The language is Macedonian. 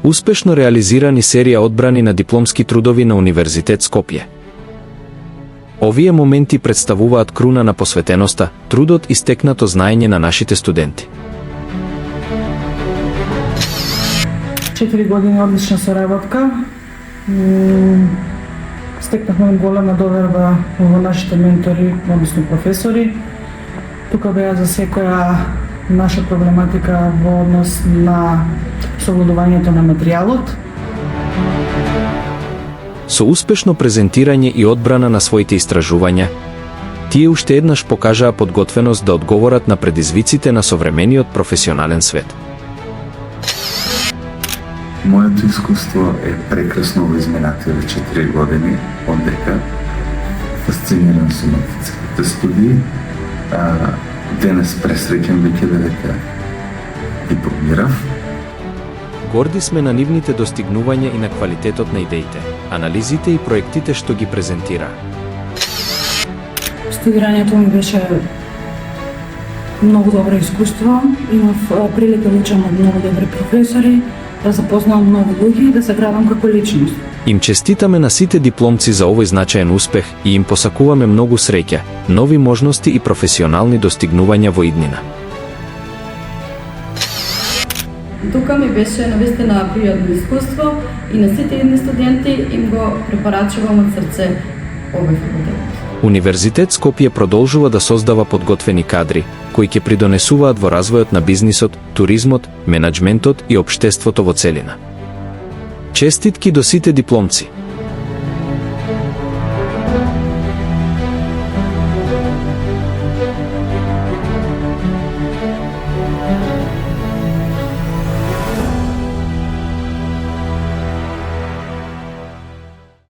Успешно реализирани серија одбрани на дипломски трудови на Универзитет Скопје. Овие моменти представуваат круна на посветеноста, трудот и стекнато знаење на нашите студенти. 4 години одлична соработка. Стекнахме голема доверба во нашите ментори, односно професори. Тука беа за секоја наша проблематика во однос на совладувањето на материјалот. Со успешно презентирање и одбрана на своите истражувања, тие уште еднаш покажаа подготвеност да одговорат на предизвиците на современиот професионален свет. Моето искуство е прекрасно во изминатите 4 години од дека. Фасциниран сум од целите студии. Денес пресреќен веќе дека дипломирав. Горди сме на нивните достигнувања и на квалитетот на идеите, анализите и проектите што ги презентира. Студирањето ми беше многу добро искуство. Имав прилика да учам од многу добри професори, да запознавам многу луѓе и да се градам како личност. Им честитаме на сите дипломци за овој значаен успех и им посакуваме многу среќа, нови можности и професионални достигнувања во иднина. Тука ми беше навистина пријатно искуство и на сите идни студенти им го препорачувам од срце овој факултет. Универзитет Скопје продолжува да создава подготвени кадри, кои ќе придонесуваат во развојот на бизнисот, туризмот, менаџментот и општеството во целина. Честитки до сите дипломци!